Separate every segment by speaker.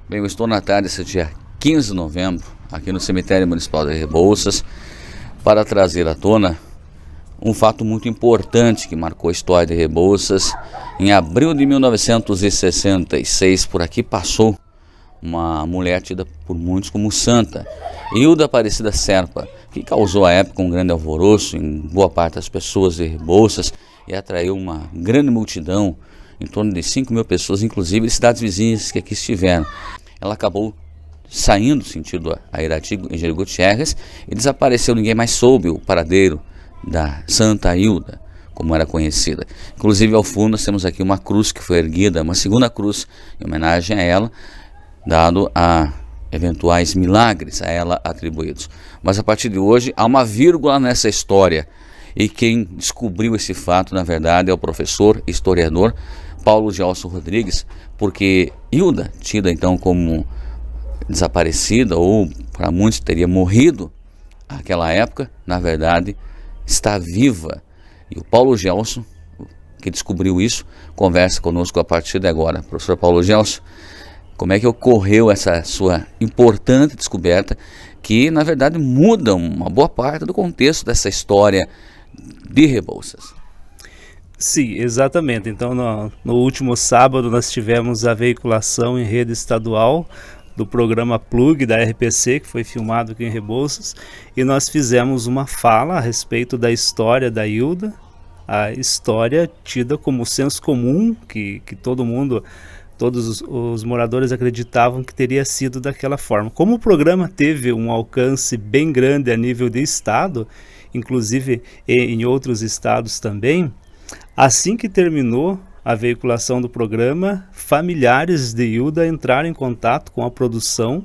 Speaker 1: Bem, eu estou na tarde desse dia 15 de novembro, aqui no cemitério municipal de Rebouças, para trazer à tona um fato muito importante que marcou a história de Rebouças. Em abril de 1966, por aqui passou uma mulher tida por muitos como santa, Hilda Aparecida Serpa, que causou à época um grande alvoroço em boa parte das pessoas de Rebouças e atraiu uma grande multidão, em torno de 5 mil pessoas, inclusive de cidades vizinhas que aqui estiveram. Ela acabou saindo sentido a Irati, em Jeri Gutierrez, e desapareceu. Ninguém mais soube o paradeiro da Santa Hilda, como era conhecida. Inclusive ao fundo nós temos aqui uma cruz que foi erguida, uma segunda cruz em homenagem a ela, dado a eventuais milagres a ela atribuídos. Mas a partir de hoje há uma vírgula nessa história, e quem descobriu esse fato na verdade é o professor historiador Paulo Gelson Rodrigues, porque Hilda, tida então como desaparecida, ou para muitos teria morrido naquela época, na verdade está viva. E o Paulo Gelson, que descobriu isso, conversa conosco a partir de agora. Professor Paulo Gelson, como é que ocorreu essa sua importante descoberta, que na verdade muda uma boa parte do contexto dessa história de Rebouças?
Speaker 2: Sim, exatamente. Então no último sábado nós tivemos a veiculação em rede estadual do programa Plug da RPC, que foi filmado aqui em Rebouças, e nós fizemos uma fala a respeito da história da Hilda, a história tida como senso comum, que todo mundo, todos os moradores acreditavam que teria sido daquela forma. Como o programa teve um alcance bem grande a nível de estado, inclusive em outros estados também, assim que terminou a veiculação do programa, familiares de Hilda entraram em contato com a produção,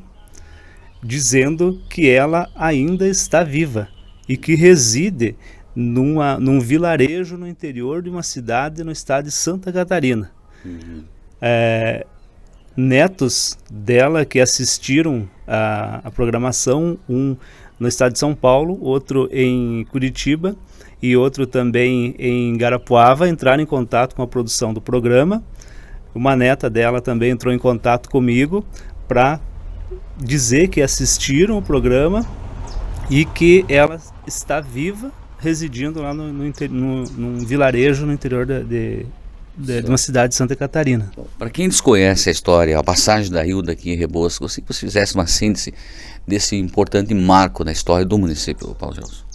Speaker 2: dizendo que ela ainda está viva e que reside num vilarejo no interior de uma cidade no estado de Santa Catarina. Netos dela que assistiram a programação, um no estado de São Paulo, outro em Curitiba e outro também em Garapuava, entraram em contato com a produção do programa. Uma neta dela também entrou em contato comigo para dizer que assistiram o programa e que ela está viva, residindo lá num vilarejo no interior de uma cidade de Santa Catarina.
Speaker 1: Para quem desconhece a história, a passagem da Hilda aqui em Rebouças, gostaria que você fizesse uma síntese desse importante marco na história do município, Paulo Gelson.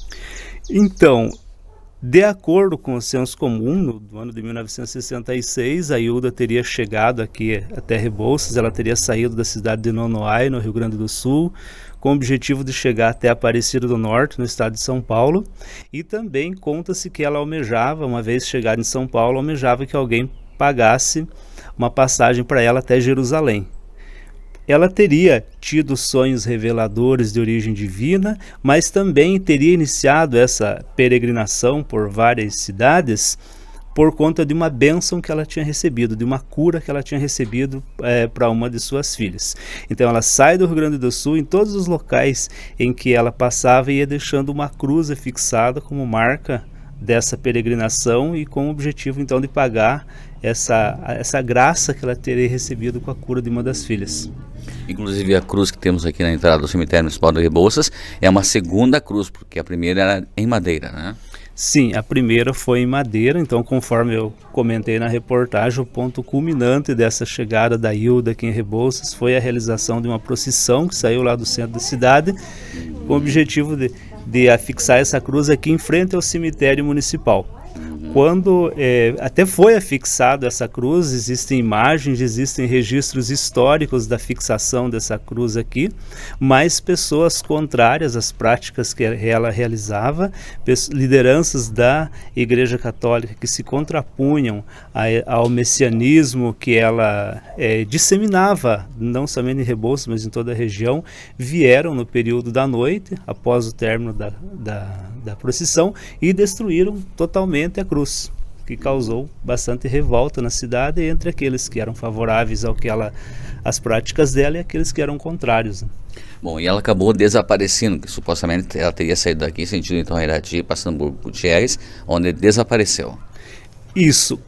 Speaker 2: Então, de acordo com o senso comum, no ano de 1966, a Hilda teria chegado aqui até Rebouças. Ela teria saído da cidade de Nonoai, no Rio Grande do Sul, com o objetivo de chegar até Aparecida do Norte, no estado de São Paulo, e também conta-se que ela almejava, uma vez chegada em São Paulo, almejava que alguém pagasse uma passagem para ela até Jerusalém. Ela teria tido sonhos reveladores de origem divina, mas também teria iniciado essa peregrinação por várias cidades por conta de uma bênção que ela tinha recebido, de uma cura que ela tinha recebido para uma de suas filhas. Então ela sai do Rio Grande do Sul, em todos os locais em que ela passava, e ia deixando uma cruz fixada como marca dessa peregrinação, e com o objetivo então de pagar essa graça que ela teria recebido com a cura de uma das filhas.
Speaker 1: Inclusive a cruz que temos aqui na entrada do cemitério municipal de Rebouças é uma segunda cruz, porque a primeira era em madeira, né?
Speaker 2: Sim, a primeira foi em madeira. Então, conforme eu comentei na reportagem, o ponto culminante dessa chegada da Hilda aqui em Rebouças foi a realização de uma procissão que saiu lá do centro da cidade, com o objetivo de afixar essa cruz aqui em frente ao cemitério municipal. Quando até foi afixado essa cruz, existem imagens, existem registros históricos da fixação dessa cruz aqui, mas pessoas contrárias às práticas que ela realizava, lideranças da Igreja Católica que se contrapunham ao messianismo que ela disseminava, não somente em Rebouças, mas em toda a região, vieram no período da noite, após o término da procissão, e destruíram totalmente a cruz, que causou bastante revolta na cidade entre aqueles que eram favoráveis às práticas dela e aqueles que eram contrários.
Speaker 1: Bom, e ela acabou desaparecendo, que supostamente ela teria saído daqui, sentido então a Irati, passando por Gutierrez, onde desapareceu.
Speaker 2: Isso.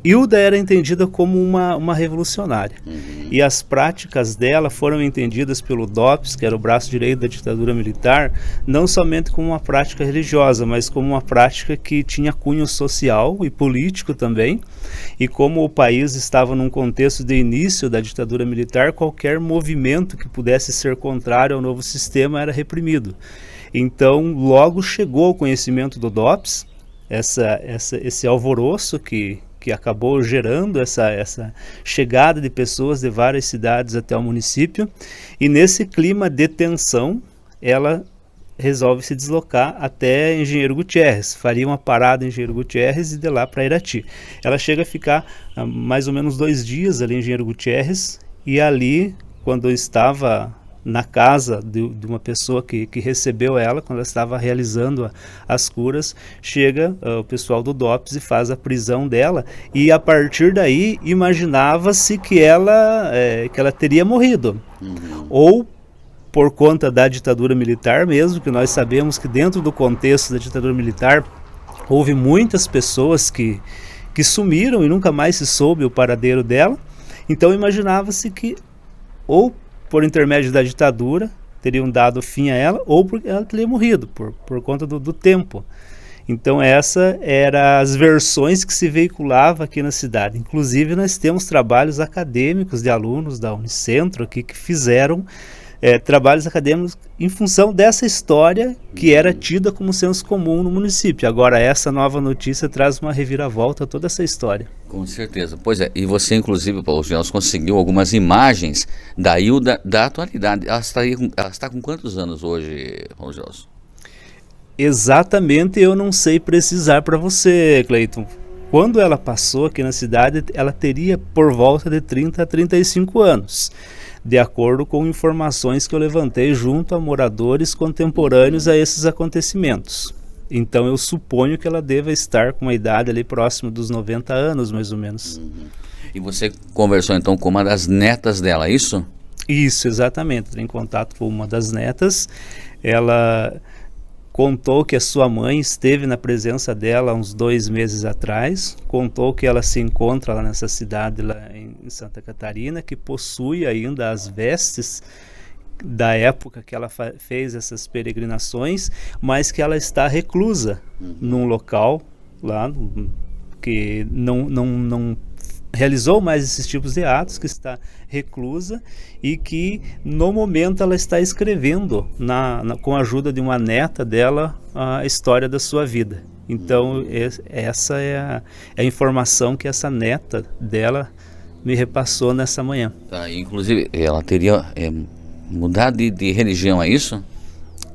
Speaker 2: Hilda era entendida como uma revolucionária. E as práticas dela foram entendidas pelo DOPS, que era o braço direito da ditadura militar, não somente como uma prática religiosa, mas como uma prática que tinha cunho social e político também. E como o país estava num contexto de início da ditadura militar, qualquer movimento que pudesse ser contrário ao novo sistema era reprimido. Então, logo chegou ao conhecimento do DOPS esse alvoroço que acabou gerando essa chegada de pessoas de várias cidades até o município, e nesse clima de tensão, ela resolve se deslocar até Engenheiro Gutierrez, faria uma parada em Engenheiro Gutierrez e de lá para Irati. Ela chega a ficar mais ou menos 2 dias ali em Engenheiro Gutierrez, e ali, quando estava na casa de uma pessoa que recebeu ela, quando ela estava realizando as curas, chega o pessoal do DOPS e faz a prisão dela, e a partir daí imaginava-se que ela teria morrido, ou por conta da ditadura militar mesmo, que nós sabemos que dentro do contexto da ditadura militar houve muitas pessoas que sumiram e nunca mais se soube o paradeiro dela. Então imaginava-se que ou por intermédio da ditadura teriam dado fim a ela, ou porque ela teria morrido por conta do tempo. Então essa eram as versões que se veiculava aqui na cidade. Inclusive nós temos trabalhos acadêmicos de alunos da Unicentro aqui que fizeram trabalhos acadêmicos em função dessa história que era tida como senso comum no município. Agora essa nova notícia traz uma reviravolta a toda essa história.
Speaker 1: Com certeza. Pois é, e você inclusive, Paulo Gelson, conseguiu algumas imagens da Hilda da atualidade. Ela está com quantos anos hoje, Paulo Gelson?
Speaker 2: Exatamente, eu não sei precisar para você, Cleiton. Quando ela passou aqui na cidade, ela teria por volta de 30 a 35 anos. De acordo com informações que eu levantei junto a moradores contemporâneos a esses acontecimentos. Então eu suponho que ela deva estar com uma idade ali próxima dos 90 anos, mais ou menos.
Speaker 1: E você conversou então com uma das netas dela, é isso?
Speaker 2: Isso, exatamente. Entrei em contato com uma das netas. Ela contou que a sua mãe esteve na presença dela uns 2 meses atrás, contou que ela se encontra lá nessa cidade lá em Santa Catarina, que possui ainda as vestes da época que ela fez essas peregrinações, mas que ela está reclusa num local lá que não realizou mais esses tipos de atos, que está reclusa e que no momento ela está escrevendo com a ajuda de uma neta dela a história da sua vida. Então essa é a informação que essa neta dela me repassou nessa manhã.
Speaker 1: Inclusive ela teria mudado de religião, é isso?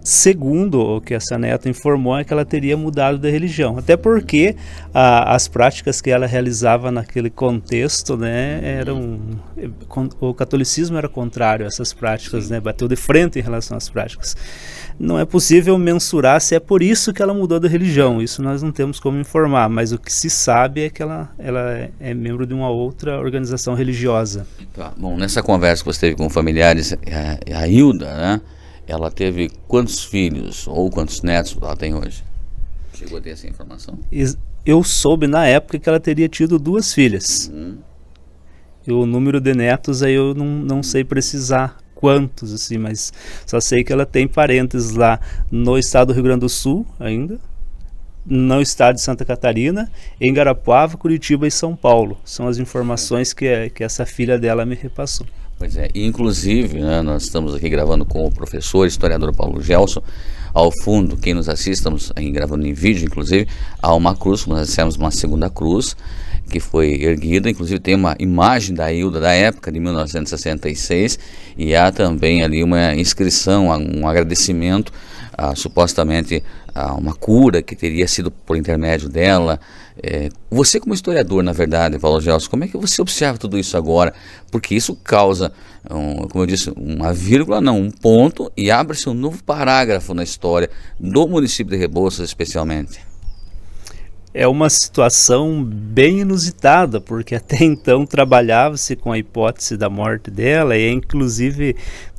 Speaker 2: Segundo o que essa neta informou, é que ela teria mudado de religião. Até porque as práticas que ela realizava naquele contexto, né, o catolicismo era contrário a essas práticas, né, bateu de frente em relação às práticas. Não é possível mensurar se é por isso que ela mudou de religião. Isso nós não temos como informar, mas o que se sabe é que ela é membro de uma outra organização religiosa.
Speaker 1: Tá. Bom, nessa conversa que você teve com familiares, a Hilda, né? Ela teve quantos filhos ou quantos netos ela tem hoje? Chegou a ter essa informação?
Speaker 2: Eu soube na época que ela teria tido 2 filhas. E o número de netos aí eu não sei precisar quantos, assim, mas só sei que ela tem parentes lá no estado do Rio Grande do Sul ainda, no estado de Santa Catarina, em Garapuava, Curitiba e São Paulo. São as informações que essa filha dela me repassou.
Speaker 1: Pois é, e inclusive, né, nós estamos aqui gravando com o professor, historiador Paulo Gelson. Ao fundo, quem nos assiste, estamos gravando em vídeo, inclusive, há uma cruz, nós dissemos uma segunda cruz, que foi erguida, inclusive tem uma imagem da Hilda da época, de 1966, e há também ali uma inscrição, um agradecimento, supostamente a uma cura que teria sido por intermédio dela. Você como historiador, na verdade, Paulo Gelson, como é que você observa tudo isso agora? Porque isso causa, como eu disse, uma vírgula, não, um ponto, e abre-se um novo parágrafo na história do município de Rebouças, especialmente.
Speaker 2: É uma situação bem inusitada, porque até então trabalhava-se com a hipótese da morte dela, e inclusive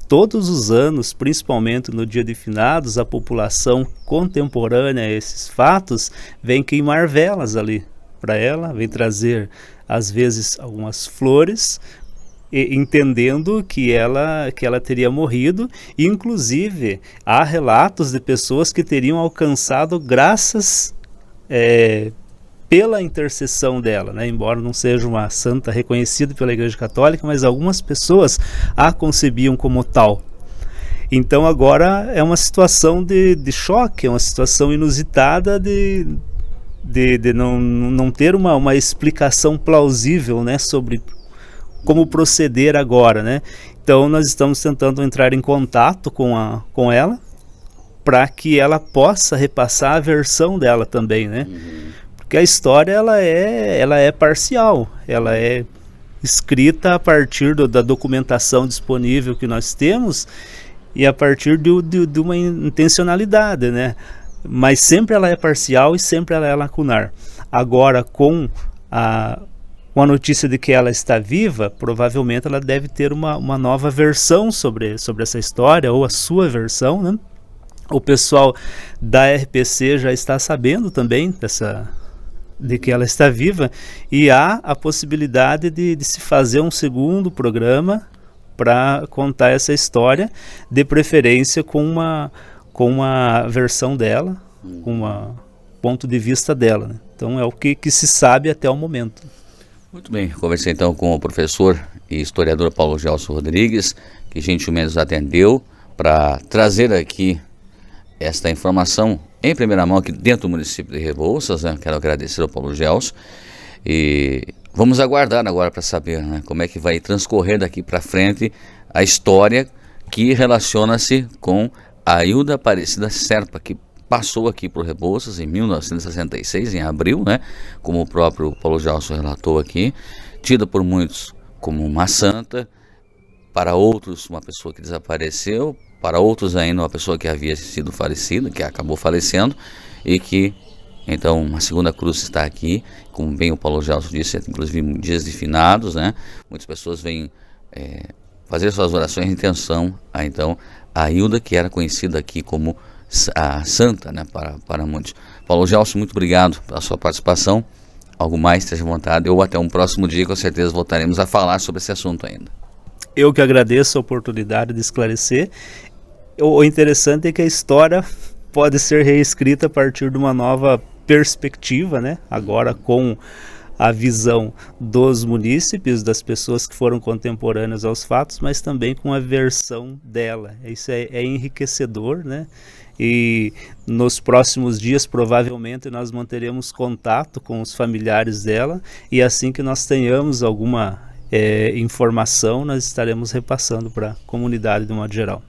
Speaker 2: todos os anos, principalmente no dia de finados, a população contemporânea a esses fatos vem queimar velas ali para ela, vem trazer às vezes algumas flores, entendendo que ela teria morrido. Inclusive há relatos de pessoas que teriam alcançado graças pela intercessão dela, né? Embora não seja uma santa reconhecida pela Igreja Católica, mas algumas pessoas a concebiam como tal. Então agora é uma situação de choque, é uma situação inusitada de não ter uma explicação plausível, né, sobre como proceder agora, né? Então nós estamos tentando entrar em contato com ela para que ela possa repassar a versão dela também, né? Porque a história ela é parcial, ela é escrita a partir da documentação disponível que nós temos e a partir de uma intencionalidade, né? Mas sempre ela é parcial e sempre ela é lacunar. Agora, com a notícia de que ela está viva, provavelmente ela deve ter uma nova versão sobre essa história, ou a sua versão, né? O pessoal da RPC já está sabendo também de que ela está viva, e há a possibilidade de se fazer um segundo programa para contar essa história, de preferência com uma versão dela, com um ponto de vista dela, né? Então é o que se sabe até o momento.
Speaker 1: Muito bem, conversei então com o professor e historiador Paulo Gelson Rodrigues, que gentilmente nos atendeu para trazer aqui esta informação em primeira mão aqui dentro do município de Rebouças, né? Quero agradecer ao Paulo Gelson e vamos aguardar agora para saber, né, como é que vai transcorrer daqui para frente a história que relaciona-se com a Hilda Aparecida Serpa, que passou aqui por Rebouças em 1966, em abril, né, como o próprio Paulo Gelson relatou aqui, tida por muitos como uma santa, para outros uma pessoa que desapareceu, para outros ainda uma pessoa que havia sido falecida, que acabou falecendo, e que então uma segunda cruz está aqui, como bem o Paulo Gelson disse, inclusive dias de finados, né? Muitas pessoas vêm fazer suas orações em intenção a Hilda, que era conhecida aqui como a santa, né, para muitos. Paulo Gelson, muito obrigado pela sua participação. Algo mais, esteja à vontade, ou até um próximo dia, com certeza voltaremos a falar sobre esse assunto ainda.
Speaker 2: Eu que agradeço a oportunidade de esclarecer. O interessante é que a história pode ser reescrita a partir de uma nova perspectiva, né? Agora com a visão dos munícipes, das pessoas que foram contemporâneas aos fatos, mas também com a versão dela. Isso é enriquecedor, né? E nos próximos dias provavelmente nós manteremos contato com os familiares dela, e assim que nós tenhamos alguma informação, nós estaremos repassando para a comunidade de modo geral.